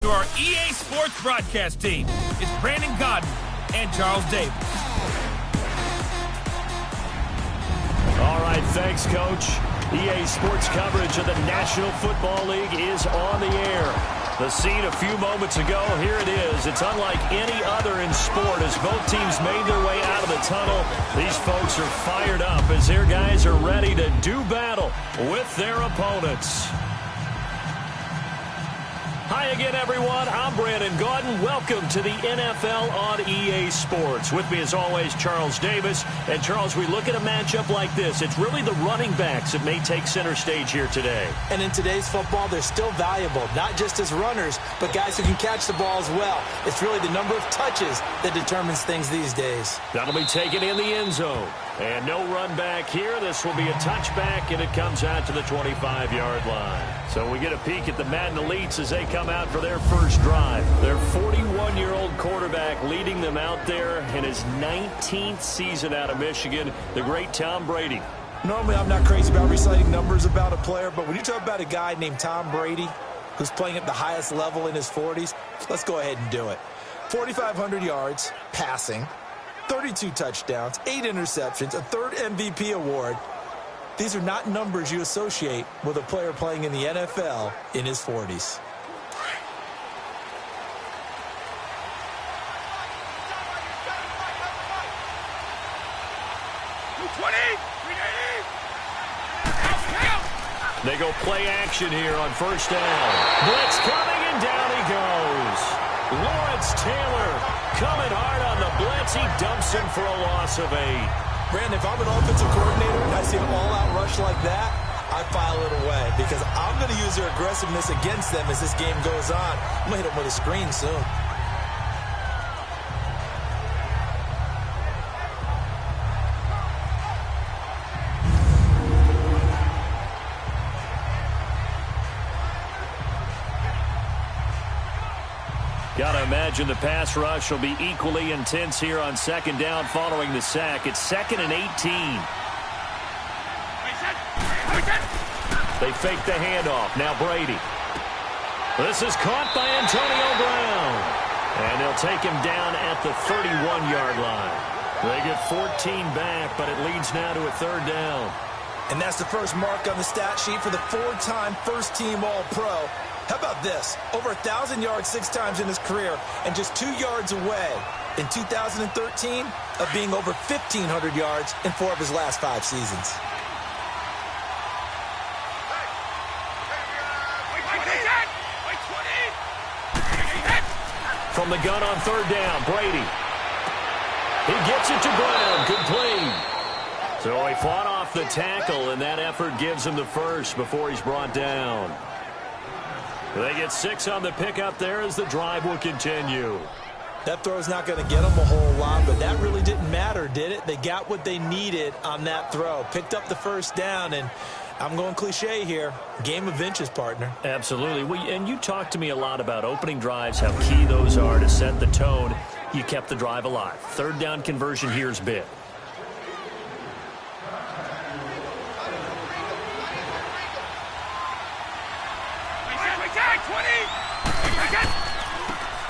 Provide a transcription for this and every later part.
to our EA Sports broadcast team. It's Brandon Godden and Charles Davis. All right, thanks, Coach. EA Sports coverage of the National Football League is on the air. The scene a few moments ago, here it is. It's unlike any other in sport as both teams made their way out of the tunnel. These folks are fired up as their guys are ready to do battle with their opponents. Hi again, everyone. I'm Brandon Gaudin. Welcome to the NFL on EA Sports. With me, as always, Charles Davis. And, Charles, we look at a matchup like this. It's really the running backs that may take center stage here today. And in today's football, they're still valuable, not just as runners, but guys who can catch the ball as well. It's really the number of touches that determines things these days. That'll be taken in the end zone. And no run back here. This will be a touchback, and it comes out to the 25-yard line. So we get a peek at the Madden Elites as they come out for their first drive. Their 41-year-old quarterback leading them out there in his 19th season out of Michigan, the great Tom Brady. Normally, I'm not crazy about reciting numbers about a player, but when you talk about a guy named Tom Brady who's playing at the highest level in his 40s, let's go ahead and do it. 4,500 yards passing, 32 touchdowns, 8 interceptions, a third MVP award. These are not numbers you associate with a player playing in the NFL in his 40s. They go play action here on first down. Blitz coming, and down he goes. Lawrence Taylor coming hard on the blitz. He dumps him for a loss of 8. Brandon, if I'm an offensive coordinator and I see an all-out rush like that, I file it away because I'm going to use their aggressiveness against them as this game goes on. I'm going to hit them with a screen soon. Got to imagine the pass rush will be equally intense here on second down following the sack. It's 2nd and 18. They fake the handoff. Now Brady. This is caught by Antonio Brown. And they'll take him down at the 31-yard line. They get 14 back, but it leads now to a third down. And that's the first mark on the stat sheet for the 4-time first-team All-Pro. How about this? Over 1,000 yards 6 times in his career and just 2 yards away in 2013 of being over 1,500 yards in 4 of his last 5 seasons. From the gun on third down, Brady. He gets it to Brown. Complete. So he fought off the tackle, and that effort gives him the first before he's brought down. They get 6 on the pickup there as the drive will continue. That throw is not going to get them a whole lot, but that really didn't matter, did it? They got what they needed on that throw. Picked up the first down, and I'm going cliche here. Game of inches, partner. Absolutely. And you talked to me a lot about opening drives, how key those are to set the tone. You kept the drive alive. Third down conversion here is big.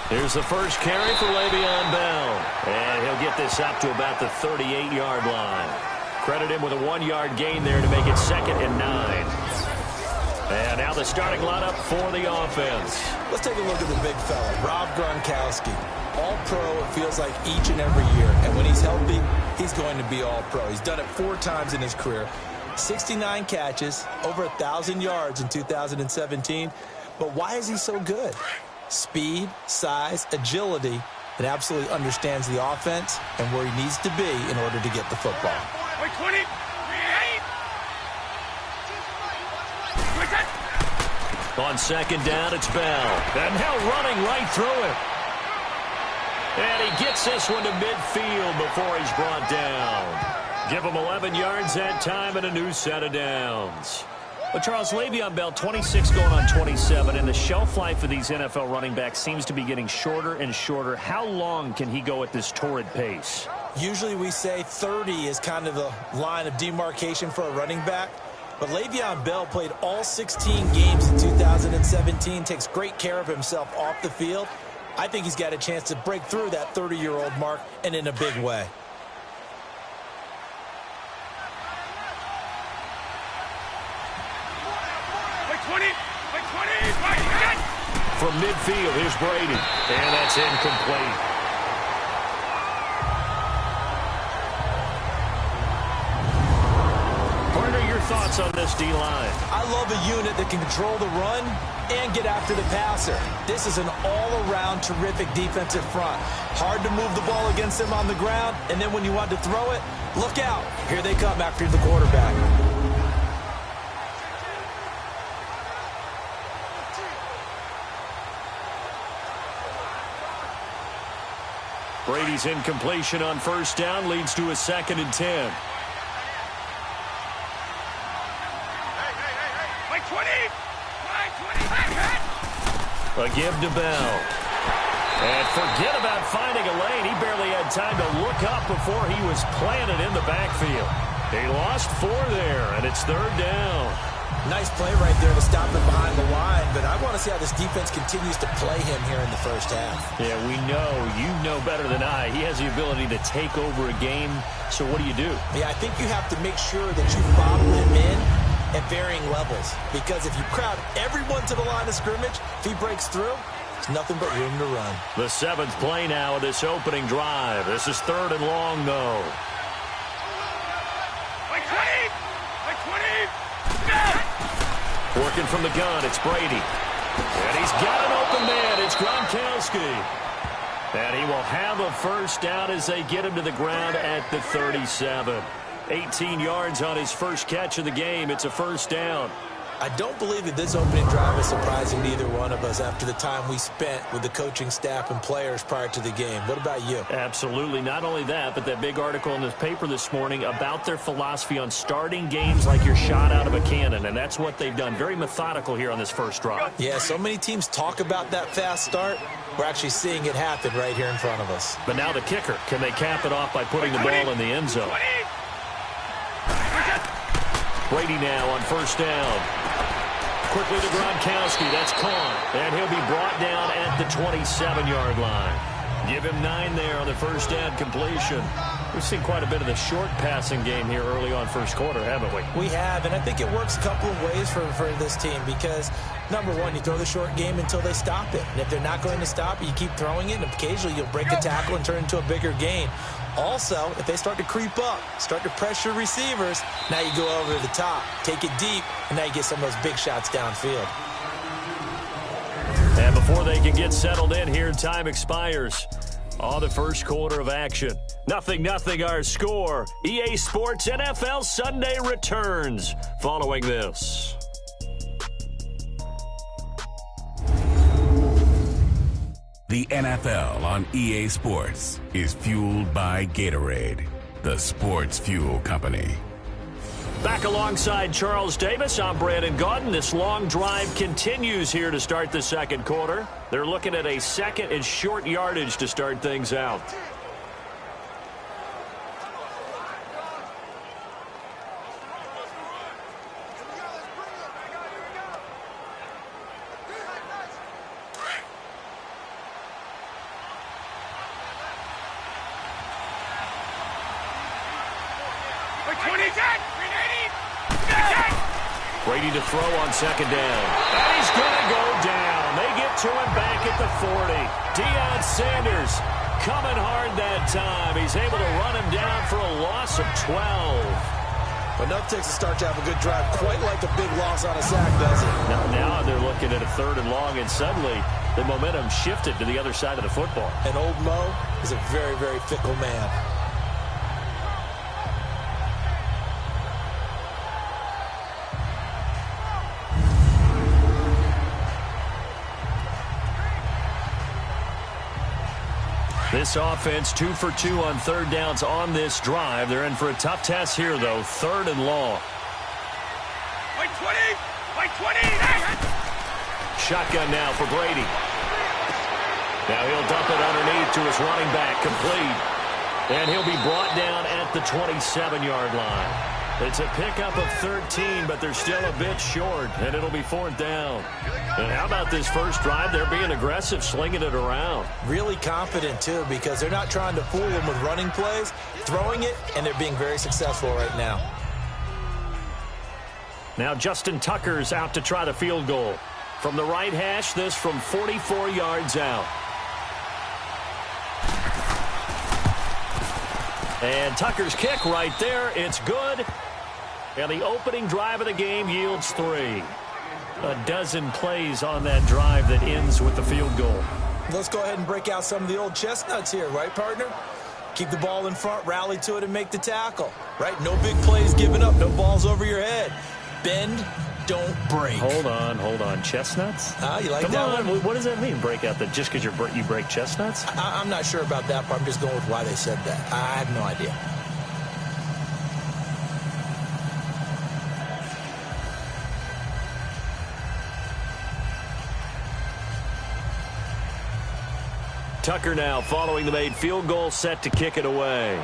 Here's the first carry for Le'Veon Bell. And he'll get this up to about the 38-yard line. Credit him with a 1-yard gain there to make it 2nd and 9. And now the starting lineup for the offense. Let's take a look at the big fella, Rob Gronkowski. All-Pro, it feels like each and every year. And when he's healthy, he's going to be All-Pro. He's done it 4 times in his career. 69 catches, over 1,000 yards in 2017. But why is he so good? Speed, size, agility, and absolutely understands the offense and where he needs to be in order to get the football. On second down, it's Bell. And now running right through it. And he gets this one to midfield before he's brought down. Give him 11 yards that time and a new set of downs. But Charles, Le'Veon Bell, 26 going on 27, and the shelf life of these NFL running backs seems to be getting shorter and shorter. How long can he go at this torrid pace? Usually we say 30 is kind of the line of demarcation for a running back. But Le'Veon Bell played all 16 games in 2017, takes great care of himself off the field. I think he's got a chance to break through that 30-year-old mark, and in a big way. From midfield, here's Brady. And that's incomplete. Partner, your thoughts on this D-line? I love a unit that can control the run and get after the passer. This is an all-around terrific defensive front. Hard to move the ball against them on the ground, and then when you want to throw it, look out. Here they come after the quarterback. Brady's incompletion on first down leads to a 2nd and 10. A give to Bell. And forget about finding a lane. He barely had time to look up before he was planted in the backfield. He lost 4 there, and it's 3rd down. Nice play right there to stop him behind the line, but I want to see how this defense continues to play him here in the first half. Yeah, we know. You know better than I. He has the ability to take over a game, so what do you do? Yeah, I think you have to make sure that you bottle him in at varying levels, because if you crowd everyone to the line of scrimmage, if he breaks through, there's nothing but room to run. The 7th play now of this opening drive. This is 3rd and long, though. Working from the gun, it's Brady. And he's got an open man. It's Gronkowski. And he will have a first down as they get him to the ground at the 37. 18 yards on his first catch of the game. It's a first down. I don't believe that this opening drive is surprising to either one of us after the time we spent with the coaching staff and players prior to the game. What about you? Absolutely. Not only that, but that big article in the paper this morning about their philosophy on starting games like you're shot out of a cannon, and that's what they've done. Very methodical here on this first drive. Yeah, so many teams talk about that fast start. We're actually seeing it happen right here in front of us. But now the kicker. Can they cap it off by putting the ball in the end zone? Brady now on first down. Quickly to Gronkowski. That's caught. And he'll be brought down at the 27-yard line. Give him 9 there on the first down completion. We've seen quite a bit of the short passing game here early on first quarter, haven't we? We have, and I think it works a couple of ways for this team because, number one, you throw the short game until they stop it. And if they're not going to stop it, you keep throwing it, and occasionally you'll break a tackle and turn it into a bigger gain. Also, if they start to creep up, start to pressure receivers, now you go over to the top, take it deep, and now you get some of those big shots downfield. And before they can get settled in here, time expires on the first quarter of action. 0-0 our score. EA Sports NFL Sunday returns following this. The NFL on EA Sports is fueled by Gatorade, the sports fuel company. Back alongside Charles Davis, I'm Brandon Gaudin. This long drive continues here to start the second quarter. They're looking at a second and short yardage to start things out. Brady to throw on second down. And he's going to go down. They get to him back at the 40. Deion Sanders coming hard that time. He's able to run him down for a loss of 12. Enough takes to start to have a good drive. Quite like a big loss on a sack, does it? Now they're looking at a 3rd and long, and suddenly the momentum shifted to the other side of the football. And old Mo is a very, very fickle man. This offense 2 for 2 on third downs on this drive. They're in for a tough test here, though. 3rd and long. Like 20. Shotgun now for Brady. Now he'll dump it underneath to his running back, complete. And he'll be brought down at the 27-yard line. It's a pickup of 13, but they're still a bit short, and it'll be 4th down. And how about this first drive? They're being aggressive, slinging it around. Really confident, too, because they're not trying to fool them with running plays, throwing it, and they're being very successful right now. Now Justin Tucker's out to try the field goal. From the right hash, this from 44 yards out. And Tucker's kick right there. It's good. And the opening drive of the game yields 3. A dozen plays on that drive that ends with the field goal. Let's go ahead and break out some of the old chestnuts here, right, partner? Keep the ball in front, rally to it, and make the tackle, right? No big plays given up, no balls over your head. Bend, don't break. Hold on. Chestnuts? You like Come that on. one? What does that mean, break out? That just because you break chestnuts? I'm not sure about that, but I'm just going with why they said that. I have no idea. Tucker now following the made field goal, set to kick it away.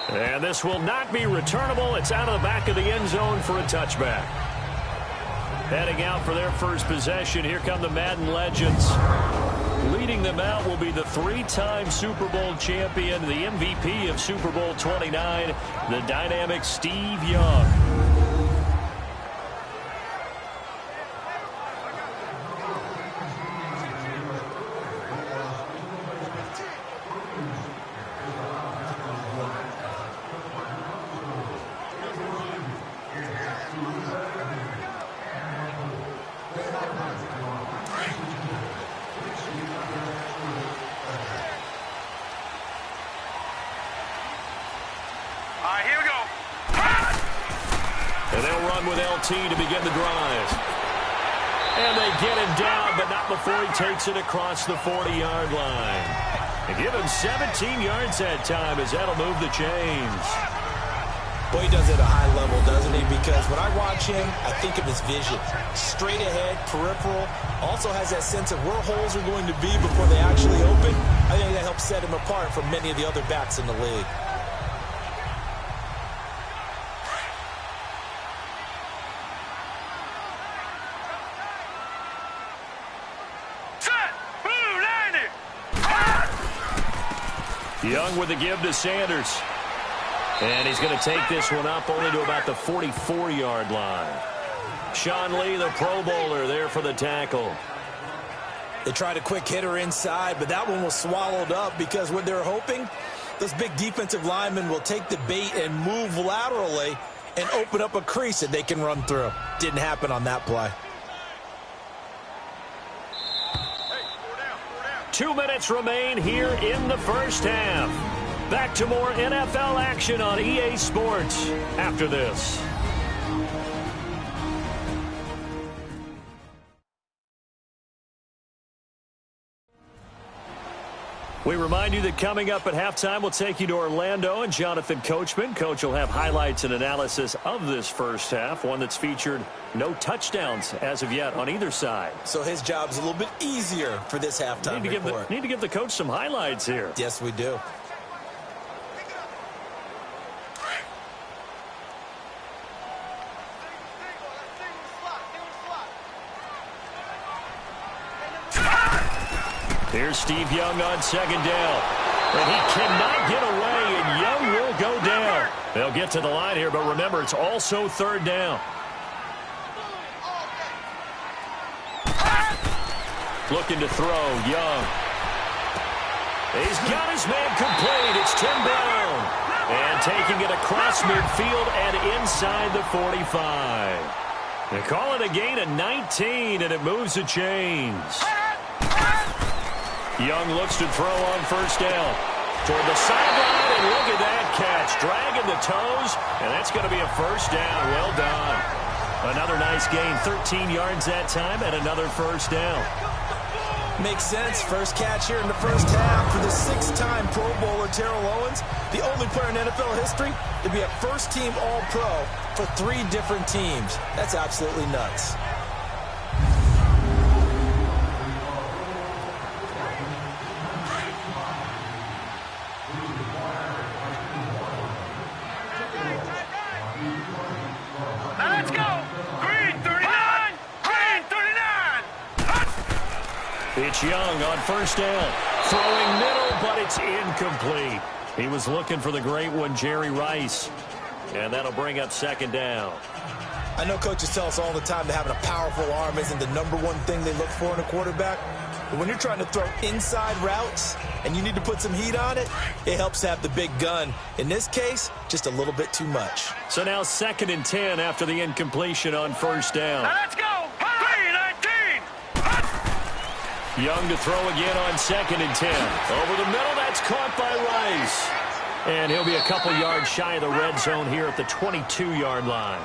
And this will not be returnable. It's out of the back of the end zone for a touchback. Heading out for their first possession. Here come the Madden legends. Leading them out will be the 3-time Super Bowl champion, the MVP of Super Bowl 29, the dynamic Steve Young. Here we go. And they'll run with LT to begin the drive. And they get him down, but not before he takes it across the 40-yard line. And give him 17 yards that time, as that'll move the chains. Boy, he does it at a high level, doesn't he? Because when I watch him, I think of his vision. Straight ahead, peripheral. Also has that sense of where holes are going to be before they actually open. I think that helps set him apart from many of the other backs in the league. Young with the give to Sanders. And he's going to take this one up only to about the 44-yard line. Sean Lee, the Pro Bowler, there for the tackle. They tried a quick hitter inside, but that one was swallowed up because what they're hoping, those big defensive linemen will take the bait and move laterally and open up a crease that they can run through. Didn't happen on that play. 2 minutes remain here in the first half. Back to more NFL action on EA Sports after this. We remind you that coming up at halftime, we'll take you to Orlando and Jonathan Coachman. Coach will have highlights and analysis of this first half, one that's featured no touchdowns as of yet on either side. So his job's a little bit easier for this halftime report. Need to give the coach some highlights here. Yes, we do. Here's Steve Young on second down. And he cannot get away, and Young will go down. They'll get to the line here, but remember, it's also third down. Looking to throw, Young. He's got his man complete. It's Tim Brown. And taking it across midfield and inside the 45. They call it a gain of 19, and it moves the chains. Young looks to throw on first down. Toward the sideline, and look at that catch. Dragging the toes, and that's going to be a first down. Well done. Another nice gain, 13 yards that time, and another first down. Makes sense. First catch here in the first half for the 6-time Pro Bowler Terrell Owens, the only player in NFL history to be a first-team All-Pro for 3 different teams. That's absolutely nuts. It's Young on first down. Throwing middle, but it's incomplete. He was looking for the great one, Jerry Rice. And that'll bring up second down. I know coaches tell us all the time that having a powerful arm isn't the #1 thing they look for in a quarterback. But when you're trying to throw inside routes and you need to put some heat on it, it helps to have the big gun. In this case, just a little bit too much. So now 2nd and 10 after the incompletion on first down. Let's go. 3-19. Young to throw again on 2nd and 10. Over the middle, that's caught by Rice. And he'll be a couple yards shy of the red zone here at the 22-yard line.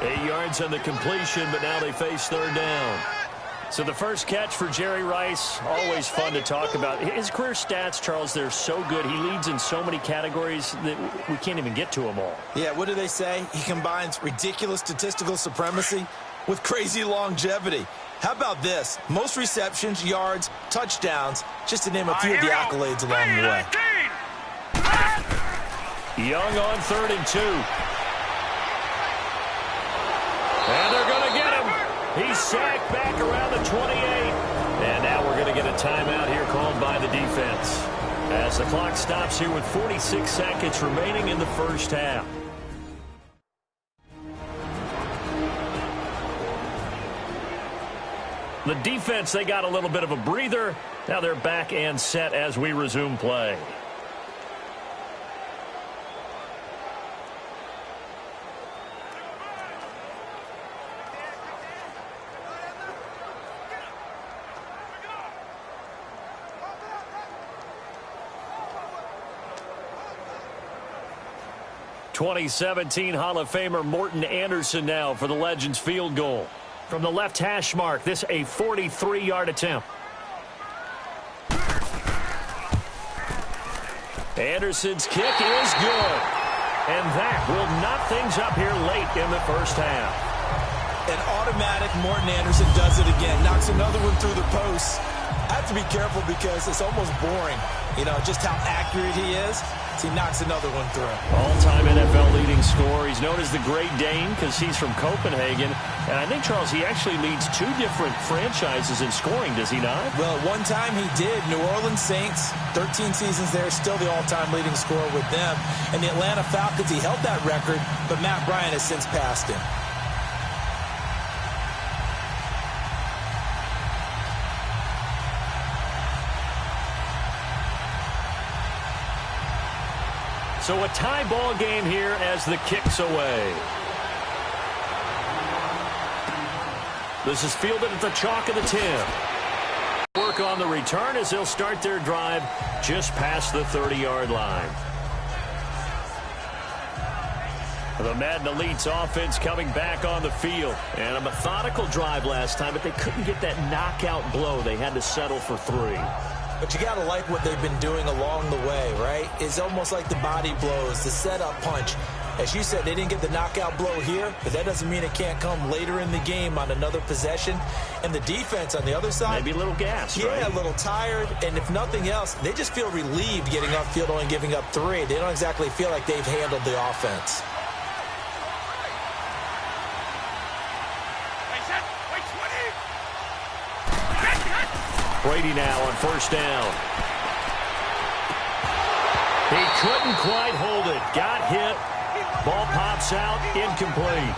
8 yards on the completion, but now they face 3rd down. So the first catch for Jerry Rice, always fun to talk about. His career stats, Charles, they're so good. He leads in so many categories that we can't even get to them all. Yeah, what do they say? He combines ridiculous statistical supremacy with crazy longevity. How about this? Most receptions, yards, touchdowns, just to name a few of the accolades along the way. Young on 3rd and 2. And they're going to get him. He's sacked back around the 28. And now we're going to get a timeout here called by the defense, as the clock stops here with 46 seconds remaining in the first half. The defense, they got a little bit of a breather. Now they're back and set as we resume play. '17 Hall of Famer Morton Anderson now for the Legends field goal. From the left hash mark, this a 43-yard attempt. Anderson's kick is good. And that will knock things up here late in the first half. An automatic Morton Anderson does it again. Knocks another one through the post. I have to be careful because it's almost boring. You know, just how accurate he is. So he knocks another one through. All-time NFL leading scorer. He's known as the Great Dane because he's from Copenhagen. And I think, Charles, he actually leads 2 different franchises in scoring, does he not? Well, one time he did. New Orleans Saints, 13 seasons there, still the all-time leading scorer with them. And the Atlanta Falcons, he held that record, but Matt Bryant has since passed him. So a tie ball game here as the kick's away. This is fielded at the chalk of the 10. Work on the return as they'll start their drive just past the 30-yard line. The Madden Elite's offense coming back on the field. And a methodical drive last time, but they couldn't get that knockout blow. They had to settle for 3. But you got to like what they've been doing along the way, right? It's almost like the body blows, the setup punch. As you said, they didn't get the knockout blow here, but that doesn't mean it can't come later in the game on another possession. And the defense on the other side, maybe a little gassed, right? Yeah, a little tired. And if nothing else, they just feel relieved getting upfield, only giving up 3. They don't exactly feel like they've handled the offense. Brady now on first down. He couldn't quite hold it. Got hit. Ball pops out. Incomplete.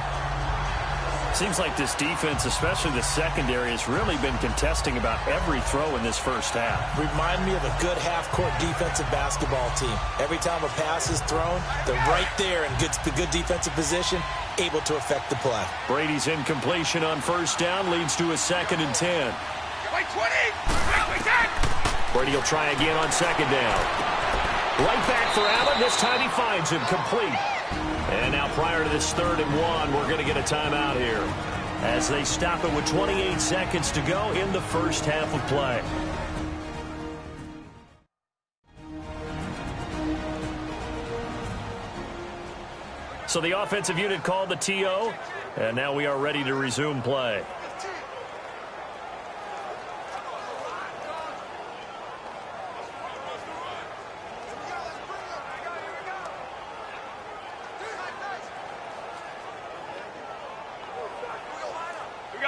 Seems like this defense, especially the secondary, has really been contesting about every throw in this first half. Remind me of a good half-court defensive basketball team. Every time a pass is thrown, they're right there in good defensive position, able to affect the play. Brady's incompletion on first down leads to a 2nd and 10. Brady will try again on 2nd down. Right back for Allen. This time he finds him complete. And now prior to this 3rd and 1, we're going to get a timeout here as they stop it with 28 seconds to go in the first half of play. So the offensive unit called the TO, and now we are ready to resume play.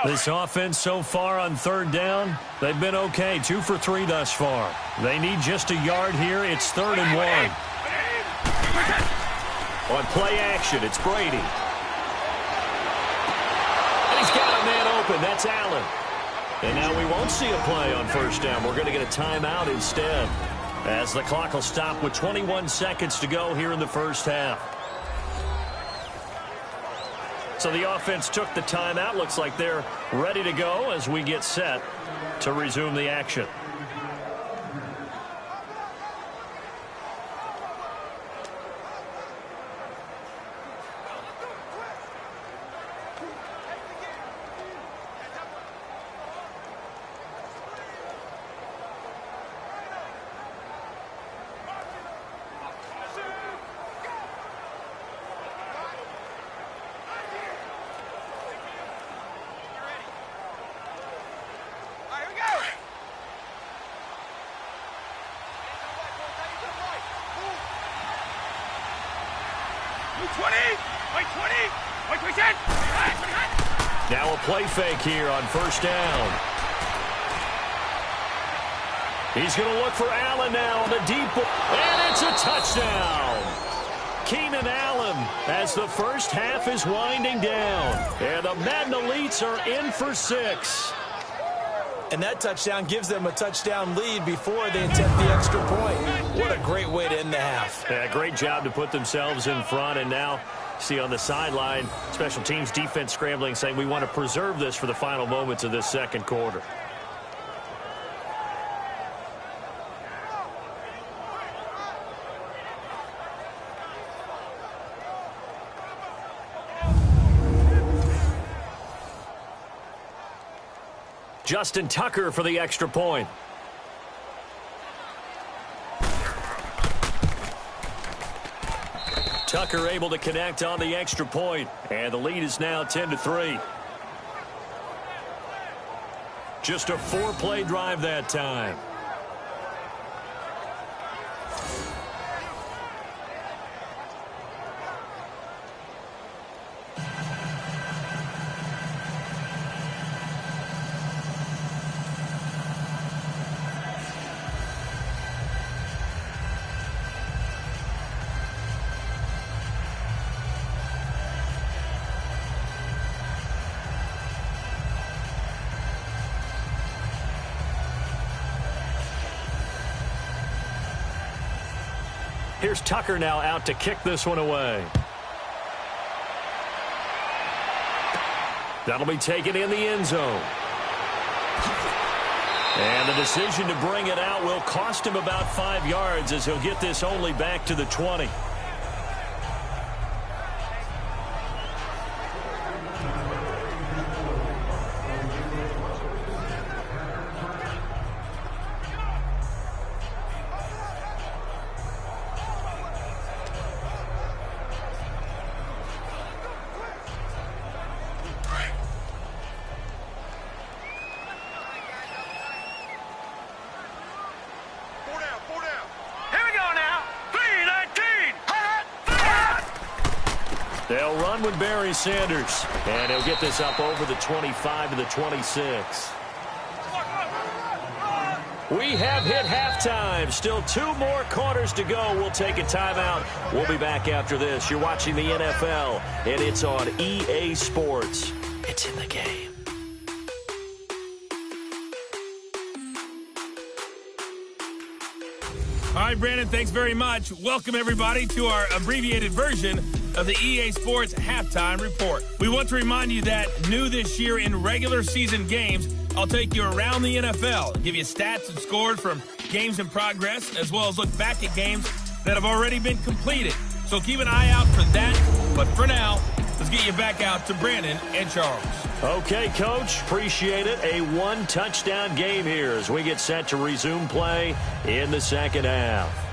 This offense so far on third down, they've been okay. 2 for 3 thus far. They need just a yard here. It's 3rd and 1. On play action, it's Brady. And he's got a man open. That's Allen. And now we won't see a play on first down. We're going to get a timeout instead, as the clock will stop with 21 seconds to go here in the first half. So the offense took the timeout. Looks like they're ready to go as we get set to resume the action. Now a play fake here on first down. He's going to look for Allen now on the deep, and it's a touchdown. Keenan Allen as the first half is winding down. And the Madden Elites are in for 6. And that touchdown gives them a touchdown lead before they attempt the extra point. What a great way to end the half. Yeah, great job to put themselves in front, and now see on the sideline, special teams defense scrambling, saying we want to preserve this for the final moments of this second quarter. Justin Tucker for the extra point. Tucker able to connect on the extra point, and the lead is now 10-3. Just a 4-play drive that time. Here's Tucker now out to kick this one away. That'll be taken in the end zone. And the decision to bring it out will cost him about 5 yards, as he'll get this only back to the 20. They'll run with Barry Sanders, and he'll get this up over the 25 to the 26. We have hit halftime. Still 2 more quarters to go. We'll take a timeout. We'll be back after this. You're watching the NFL, and it's on EA Sports. It's in the game. All right, Brandon, thanks very much. Welcome, everybody, to our abbreviated version of the EA Sports Halftime Report. We want to remind you that new this year in regular season games, I'll take you around the NFL, give you stats and scores from games in progress, as well as look back at games that have already been completed. So keep an eye out for that. But for now, let's get you back out to Brandon and Charles. Okay, Coach. Appreciate it. A 1-touchdown game here as we get set to resume play in the second half.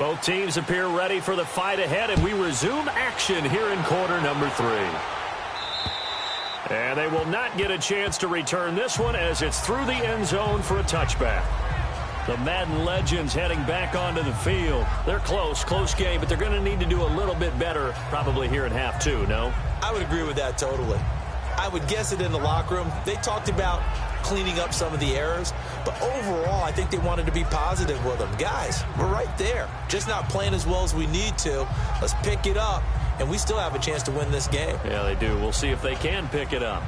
Both teams appear ready for the fight ahead, and we resume action here in quarter number 3. And they will not get a chance to return this one as it's through the end zone for a touchback. The Madden legends heading back onto the field. They're close game, but they're going to need to do a little bit better probably here in half 2, no? I would agree with that totally. I would guess it in the locker room. They talked about cleaning up some of the errors, but overall, I think they wanted to be positive with them. Guys, we're right there. Just not playing as well as we need to. Let's pick it up, and we still have a chance to win this game. Yeah, they do. We'll see if they can pick it up.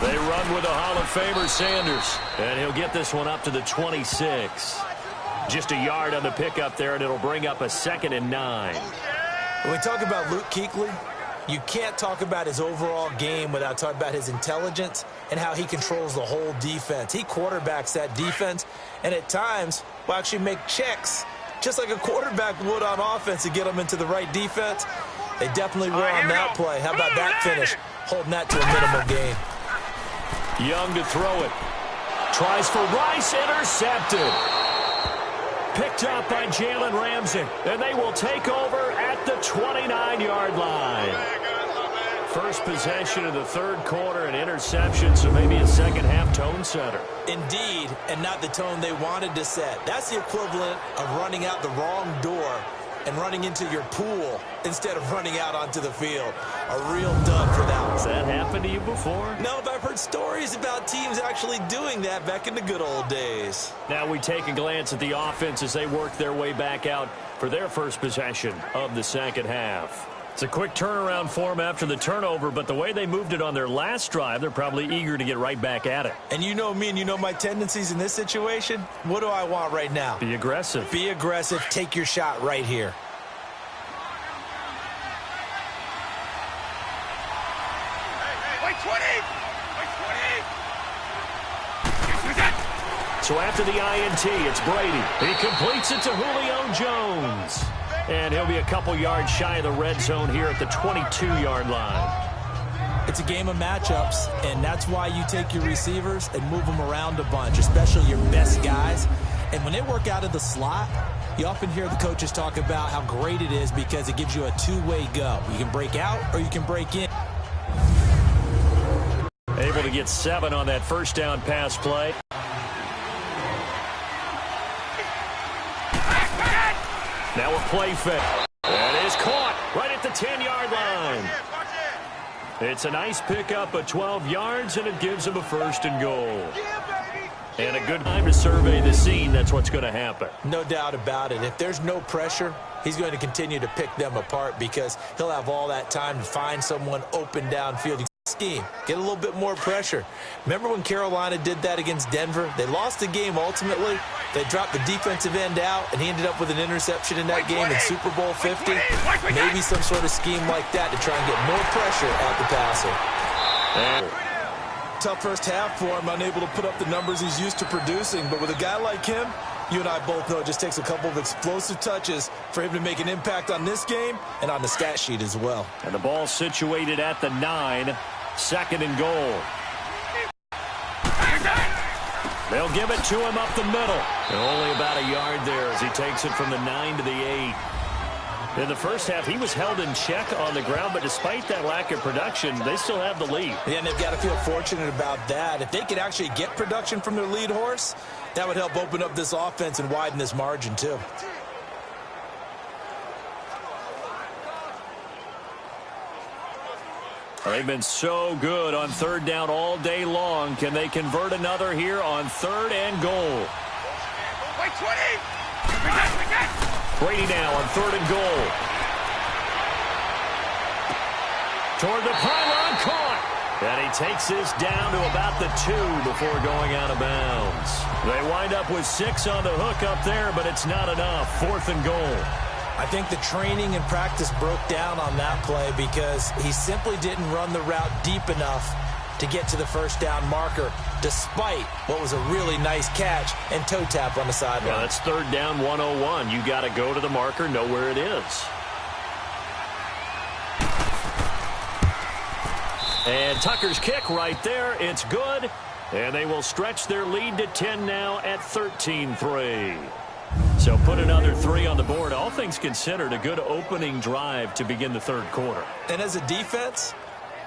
They run with a Hall of Famer, Sanders, and he'll get this one up to the 26. Just a yard on the pickup there, and it'll bring up a 2nd and 9. When we talk about Luke Kuechly, you can't talk about his overall game without talking about his intelligence and how he controls the whole defense. He quarterbacks that defense, and at times will actually make checks, just like a quarterback would on offense to get them into the right defense. They definitely were on that play. How about that finish? Holding that to a minimum gain. Young to throw it. Tries for Rice, intercepted. Picked up by Jalen Ramsey, and they will take over at the 29-yard line. First possession of the third quarter, an interception, so maybe a second-half tone setter. Indeed, and not the tone they wanted to set. That's the equivalent of running out the wrong door and running into your pool instead of running out onto the field. A real dud for that one. Has that happened to you before? No, but I've heard stories about teams actually doing that back in the good old days. Now we take a glance at the offense as they work their way back out for their first possession of the second half. It's a quick turnaround for them after the turnover, but the way they moved it on their last drive, they're probably eager to get right back at it. And you know me and you know my tendencies in this situation. What do I want right now? Be aggressive. Be aggressive. Take your shot right here. So after the INT, it's Brady. He completes it to Julio Jones. And he'll be a couple yards shy of the red zone here at the 22-yard line. It's a game of matchups, and that's why you take your receivers and move them around a bunch, especially your best guys. And when they work out of the slot, you often hear the coaches talk about how great it is because it gives you a two-way go. You can break out or you can break in. Able to get 7 on that first down pass play. Now a play fake. That is caught right at the 10-yard line. It's a nice pickup of 12 yards, and it gives him a 1st and goal. And a good time to survey the scene. That's what's going to happen. No doubt about it. If there's no pressure, he's going to continue to pick them apart because he'll have all that time to find someone open downfield. Scheme. Get a little bit more pressure. Remember when Carolina did that against Denver? They lost the game ultimately. They dropped the defensive end out, and he ended up with an interception in that game in Super Bowl 50. Maybe some sort of scheme like that to try and get more pressure at the passer. Tough first half for him, unable to put up the numbers he's used to producing. But with a guy like him, you and I both know it just takes a couple of explosive touches for him to make an impact on this game and on the stat sheet as well. And the ball situated at the 9. 2nd and goal. They'll give it to him up the middle. And only about a yard there as he takes it from the 9 to the 8. In the first half, he was held in check on the ground, but despite that lack of production, they still have the lead. Yeah, and they've got to feel fortunate about that. If they could actually get production from their lead horse, that would help open up this offense and widen this margin too. They've been so good on 3rd down all day long. Can they convert another here on 3rd and goal? Brady now on 3rd and goal. Toward the pylon, caught. And he takes this down to about the 2 before going out of bounds. They wind up with 6 on the hook up there, but it's not enough. 4th and goal. I think the training and practice broke down on that play because he simply didn't run the route deep enough to get to the first down marker, despite what was a really nice catch and toe tap on the sideline. Yeah, that's third down 101. You got to go to the marker, know where it is. And Tucker's kick right there. It's good. And they will stretch their lead to 10 now at 13-3. So put another 3 on the board. All things considered, a good opening drive to begin the third quarter. And as a defense,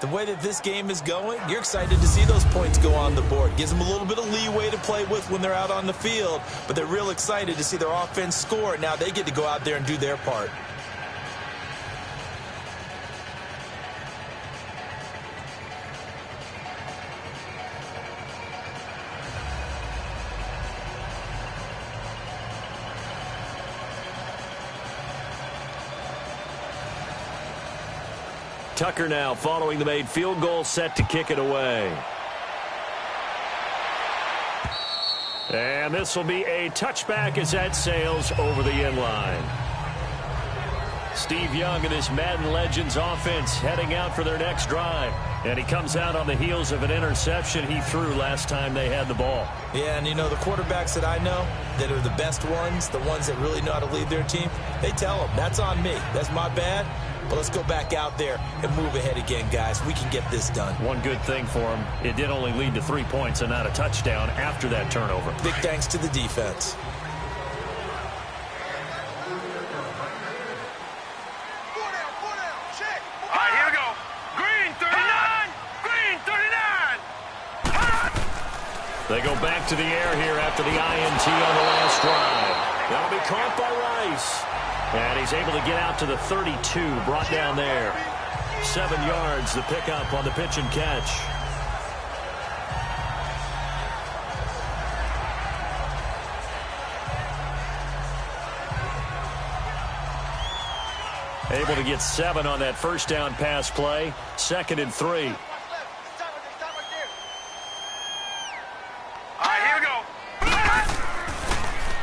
the way that this game is going, you're excited to see those points go on the board. Gives them a little bit of leeway to play with when they're out on the field. But they're real excited to see their offense score. Now they get to go out there and do their part. Tucker now following the made field goal, set to kick it away. And this will be a touchback as that sails over the end line. Steve Young and his Madden Legends offense heading out for their next drive. And he comes out on the heels of an interception he threw last time they had the ball. Yeah, and you know, the quarterbacks that I know that are the best ones, the ones that really know how to lead their team, they tell them, that's on me. That's my bad. But let's go back out there and move ahead again, guys. We can get this done. One good thing for him, it did only lead to 3 points and not a touchdown after that turnover. Big thanks to the defense. All right, here we go. Green 39! Green 39! They go back to the air here after the INT on the last drive. That'll be caught by Rice. And he's able to get out to the 32, brought down there. 7 yards, the pickup on the pitch and catch. Able to get 7 on that first down pass play. 2nd and 3. All right, here we go.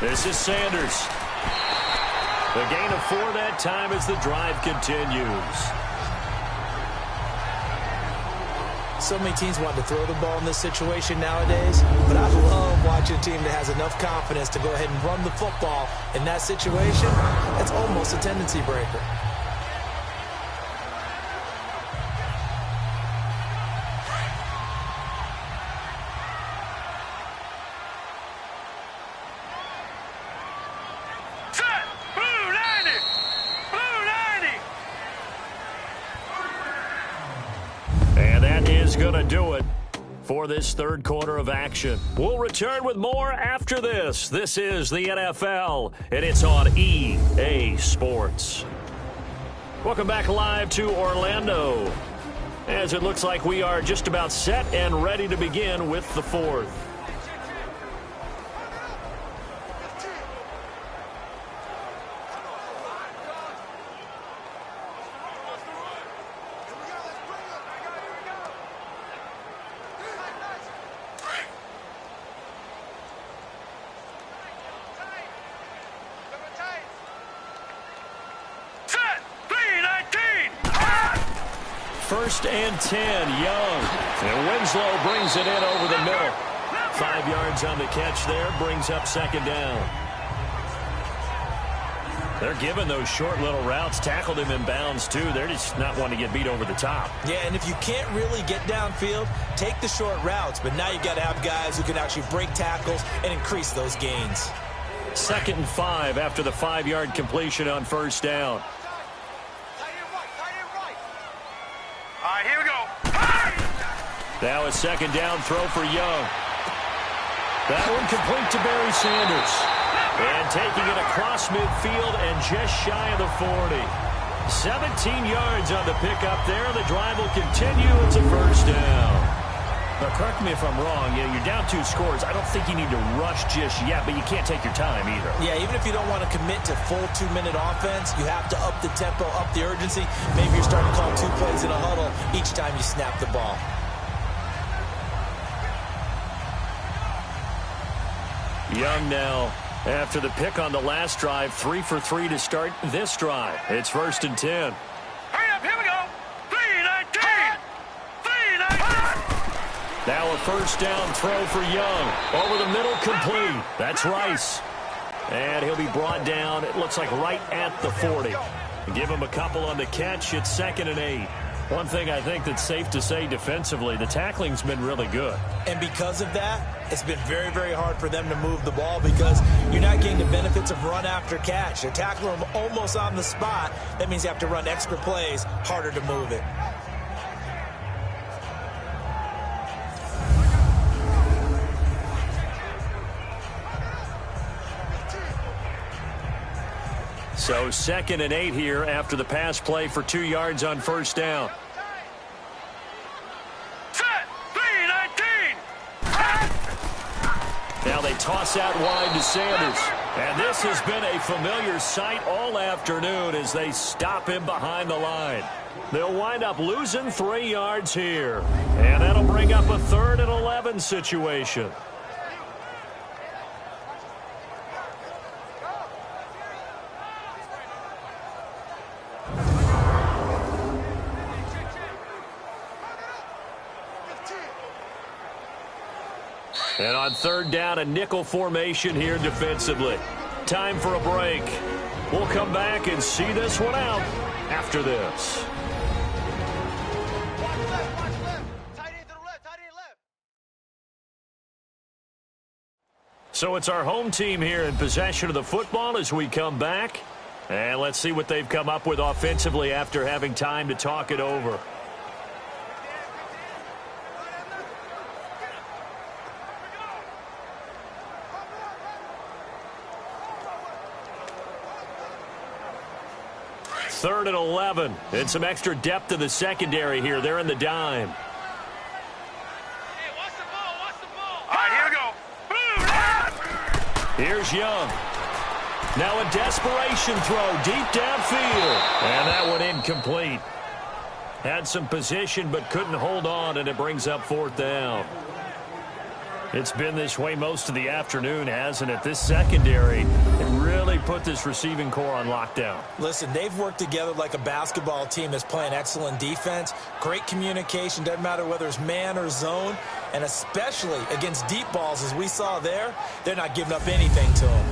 This is Sanders. The gain of 4 that time as the drive continues. So many teams want to throw the ball in this situation nowadays, but I love watching a team that has enough confidence to go ahead and run the football in that situation. That's almost a tendency breaker. Going to do it for this third quarter of action. We'll return with more after this. This is the NFL, and it's on EA Sports. Welcome back live to Orlando, as it looks like we are just about set and ready to begin with the fourth. First and 10, Young. And Winslow brings it in over the middle. 5 yards on the catch there, brings up 2nd down. They're giving those short little routes, tackled him in bounds too. They're just not wanting to get beat over the top. Yeah, and if you can't really get downfield, take the short routes. But now you've got to have guys who can actually break tackles and increase those gains. 2nd and 5 after the 5-yard completion on first down. Here we go. Now a 2nd down throw for Young. That one complete to Barry Sanders. And taking it across midfield and just shy of the 40. 17 yards on the pickup there. The drive will continue. It's a first down. Now, correct me if I'm wrong. Yeah, you're down 2 scores. I don't think you need to rush just yet, but you can't take your time either. Yeah, even if you don't want to commit to full 2-minute offense, you have to up the tempo, up the urgency. Maybe you're starting to call 2 plays in a huddle each time you snap the ball. Young now, after the pick on the last drive, 3 for 3 to start this drive. It's 1st and 10. Hurry up, here we go. 3-19. 3-19. Now a first down throw for Young. Over the middle, complete. That's Rice. And he'll be brought down, it looks like right at the 40. Give him a couple on the catch. It's 2nd and 8. One thing I think that's safe to say defensively, the tackling's been really good. And because of that, it's been very, very hard for them to move the ball because you're not getting the benefits of run after catch. They're tackling them almost on the spot. That means you have to run extra plays, harder to move it. So 2nd and 8 here after the pass play for 2 yards on first down. Set. 3-19. Now they toss out wide to Sanders. And this has been a familiar sight all afternoon as they stop him behind the line. They'll wind up losing 3 yards here. And that'll bring up a 3rd and 11 situation. And on 3rd down, a nickel formation here defensively. Time for a break. We'll come back and see this one out after this. So it's our home team here in possession of the football as we come back. And let's see what they've come up with offensively after having time to talk it over. Third and 11, and some extra depth to the secondary here. They're in the dime. Hey, watch the ball, watch the ball. All right, here we go. Here's Young. Now a desperation throw deep downfield. And that one incomplete. Had some position but couldn't hold on, and it brings up 4th down. It's been this way most of the afternoon, hasn't it? This secondary really put this receiving core on lockdown. Listen, they've worked together like a basketball team that's playing excellent defense. Great communication, doesn't matter whether it's man or zone. And especially against deep balls, as we saw there, they're not giving up anything to them.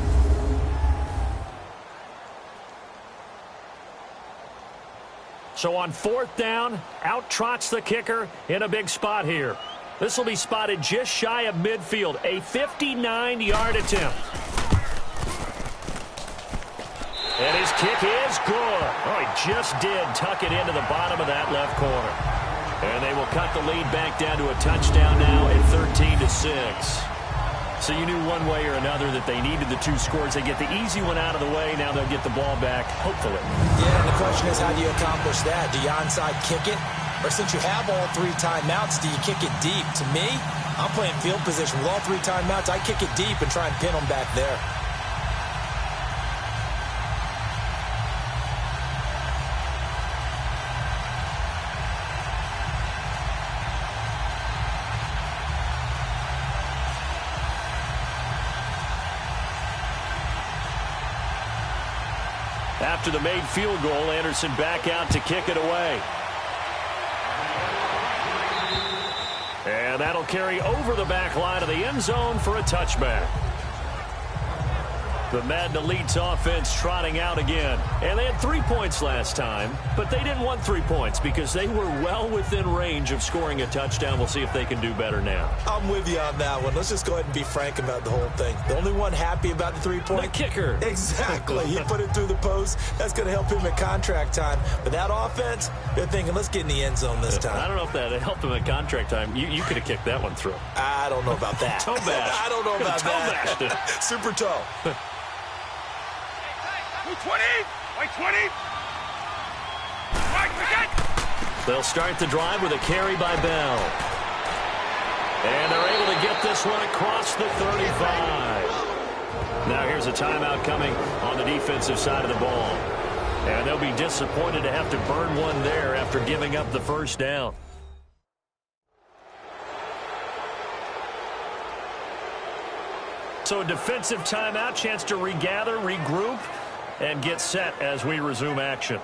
So on 4th down, out trots the kicker in a big spot here. This will be spotted just shy of midfield, a 59-yard attempt. And his kick is good. Oh, he just did tuck it into the bottom of that left corner. And they will cut the lead back down to a touchdown now at 13-6. So you knew one way or another that they needed the 2 scores. They get the easy one out of the way. Now they'll get the ball back, hopefully. Yeah, and the question is, how do you accomplish that? Do you onside kick it? Or since you have all 3 timeouts, do you kick it deep? To me, I'm playing field position with all 3 timeouts. I kick it deep and try and pin them back there. After the made field goal, Anderson back out to kick it away. And that'll carry over the back line of the end zone for a touchback. The Madden Elite's offense trotting out again. And they had 3 points last time, but they didn't want 3 points because they were well within range of scoring a touchdown. We'll see if they can do better now. I'm with you on that one. Let's just go ahead and be frank about the whole thing. The only one happy about the 3-point? The kicker. Exactly. He put it through the post. That's going to help him at contract time. But that offense, they're thinking, let's get in the end zone this time. I don't know if that helped him at contract time. You could have kicked that one through. I don't know about that. Toe bash. I don't know about that. Toe bashed it. Super toe. 20, like 20. Right, forget. They'll start the drive with a carry by Bell. And they're able to get this one across the 35. Now here's a timeout coming on the defensive side of the ball. And they'll be disappointed to have to burn one there after giving up the first down. So a defensive timeout, chance to regather, regroup, and get set as we resume action.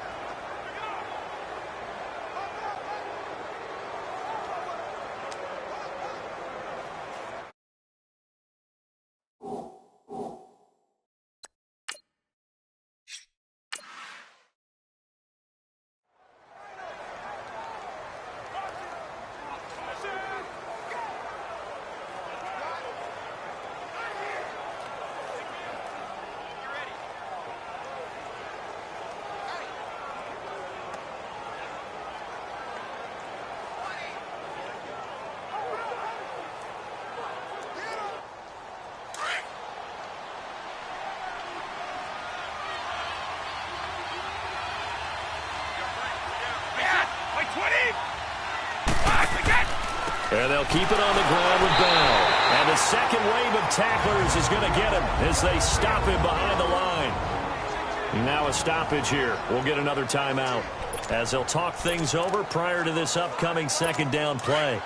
And they'll keep it on the ground with Bell. And the second wave of tacklers is going to get him as they stop him behind the line. Now a stoppage here. We'll get another timeout as they'll talk things over prior to this upcoming second down play.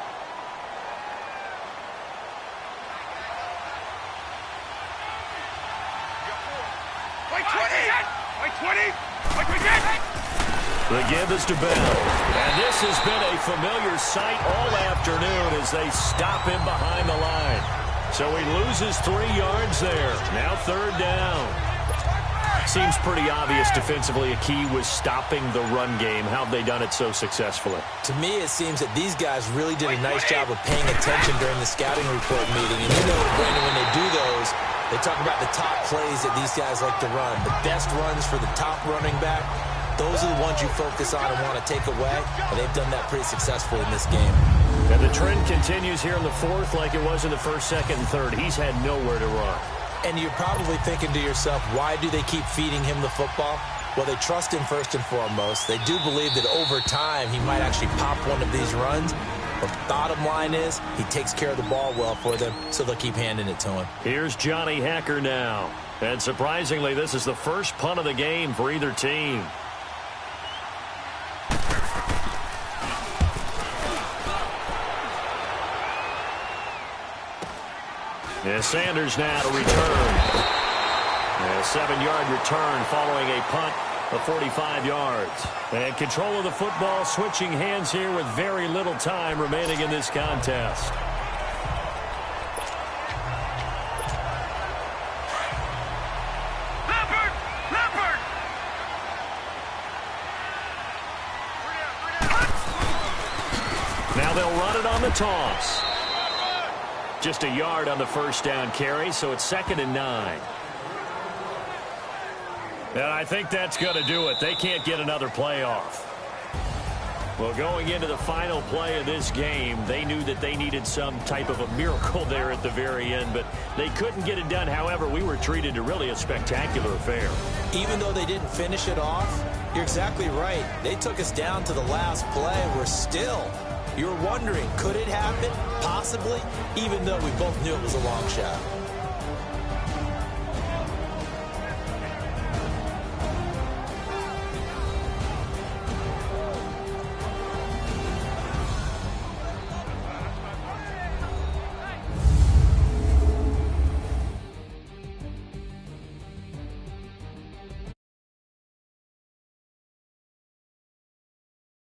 The give is to Bell. And this has been a familiar sight all afternoon as they stop him behind the line. So he loses 3 yards there. Now third down. Seems pretty obvious defensively a key was stopping the run game. How have they done it so successfully? To me, it seems that these guys really did a nice job of paying attention during the scouting report meeting. And you know, Brandon, when they do those, they talk about the top plays that these guys like to run. The best runs for the top running back. Those are the ones you focus on and want to take away, and they've done that pretty successfully in this game. And the trend continues here in the fourth like it was in the first, second, and third. He's had nowhere to run. And you're probably thinking to yourself, why do they keep feeding him the football? Well, they trust him first and foremost. They do believe that over time he might actually pop one of these runs. But the bottom line is he takes care of the ball well for them, so they'll keep handing it to him. Here's Johnny Hacker now. And surprisingly, this is the first punt of the game for either team. And Sanders now to return. And a 7-yard return following a punt of 45 yards. And control of the football switching hands here with very little time remaining in this contest. Now they'll run it on the toss. Just a yard on the first down carry, so it's 2nd and 9. And I think that's going to do it. They can't get another play off. Well, going into the final play of this game, they knew that they needed some type of a miracle there at the very end, but they couldn't get it done. However, we were treated to really a spectacular affair. Even though they didn't finish it off, you're exactly right. They took us down to the last play. We're still... You're wondering, could it happen? Possibly, even though we both knew it was a long shot.